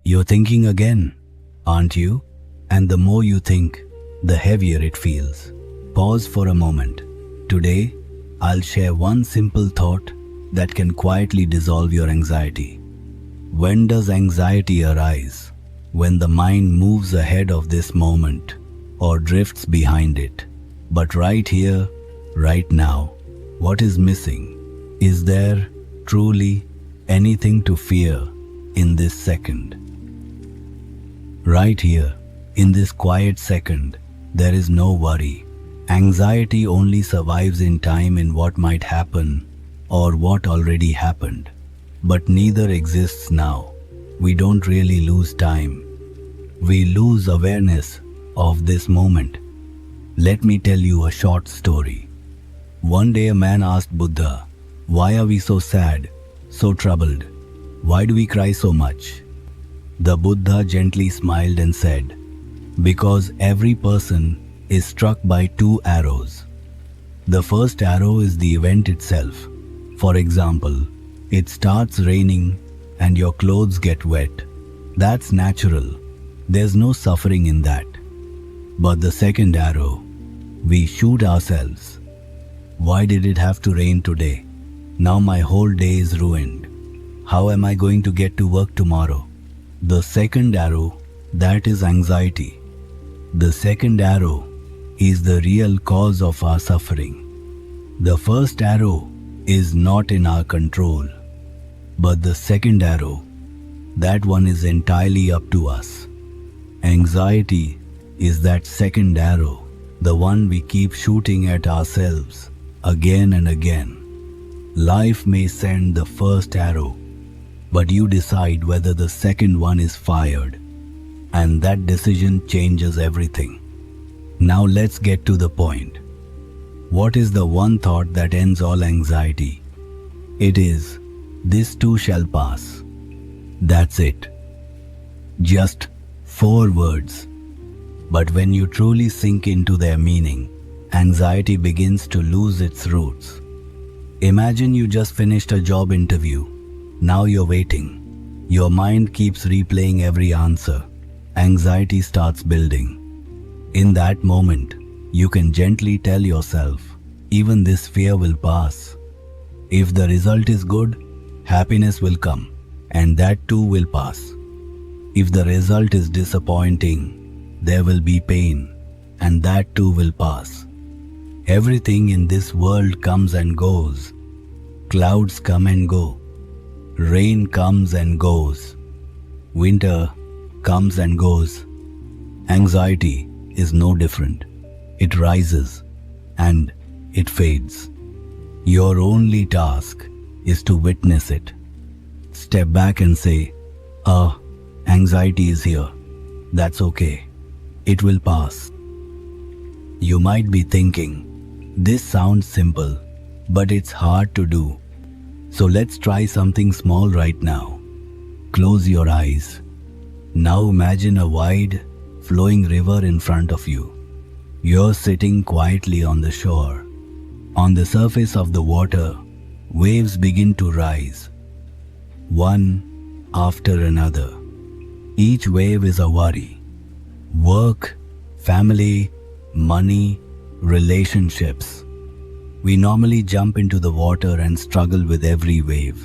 You're thinking again, aren't you? And the more you think, the heavier it feels. Pause for a moment. Today, I'll share one simple thought that can quietly dissolve your anxiety. When does anxiety arise? When the mind moves ahead of this moment or drifts behind it. But right here, right now, what is missing? Is there truly anything to fear in this second? Right here, in this quiet second, there is no worry. Anxiety only survives in time in what might happen or what already happened. But neither exists now. We don't really lose time. We lose awareness of this moment. Let me tell you a short story. One day a man asked Buddha, "Why are we so sad, so troubled? Why do we cry so much?" The Buddha gently smiled and said, "Because every person is struck by two arrows. The first arrow is the event itself. For example, it starts raining and your clothes get wet. That's natural. There's no suffering in that. But the second arrow, we shoot ourselves. Why did it have to rain today? Now my whole day is ruined. How am I going to get to work tomorrow?" The second arrow, that is anxiety. The second arrow is the real cause of our suffering. The first arrow is not in our control, but the second arrow, that one is entirely up to us. Anxiety is that second arrow, the one we keep shooting at ourselves again and again. Life may send the first arrow, but you decide whether the second one is fired, and that decision changes everything. Now let's get to the point. What is the one thought that ends all anxiety? It is, "This too shall pass." That's it. Just 4 words. But when you truly sink into their meaning, anxiety begins to lose its roots. Imagine you just finished a job interview. Now you're waiting. Your mind keeps replaying every answer. Anxiety starts building. In that moment, you can gently tell yourself, even this fear will pass. If the result is good, happiness will come, and that too will pass. If the result is disappointing, there will be pain, and that too will pass. Everything in this world comes and goes. Clouds come and go. Rain comes and goes. Winter comes and goes. Anxiety is no different. It rises and it fades. Your only task is to witness it. Step back and say, anxiety is here. That's okay. It will pass. You might be thinking, this sounds simple, but it's hard to do. So let's try something small right now. Close your eyes. Now imagine a wide, flowing river in front of you. You're sitting quietly on the shore. On the surface of the water, waves begin to rise, one after another. Each wave is a worry. Work, family, money, relationships. We normally jump into the water and struggle with every wave.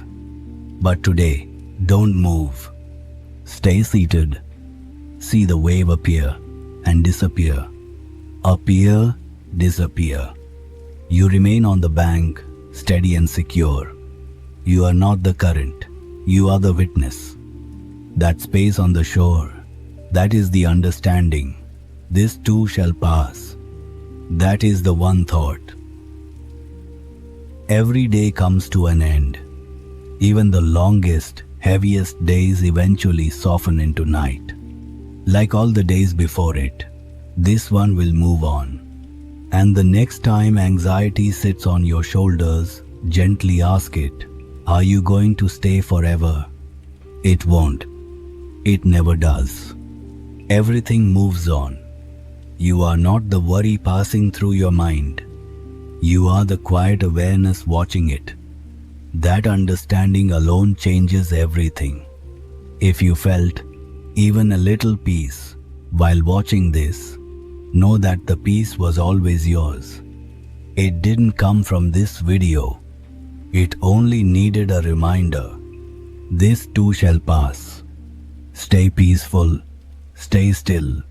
But today, don't move. Stay seated. See the wave appear and disappear. Appear, disappear. You remain on the bank, steady and secure. You are not the current. You are the witness. That space on the shore, that is the understanding. This too shall pass. That is the one thought. Every day comes to an end. Even the longest, heaviest days eventually soften into night. Like all the days before it, this one will move on. And the next time anxiety sits on your shoulders, gently ask it, are you going to stay forever? It won't. It never does. Everything moves on. You are not the worry passing through your mind. You are the quiet awareness watching it. That understanding alone changes everything. If you felt even a little peace. While watching this, know that the peace was always yours. It didn't come from this video. It only needed a reminder. This too shall pass. Stay peaceful, stay still,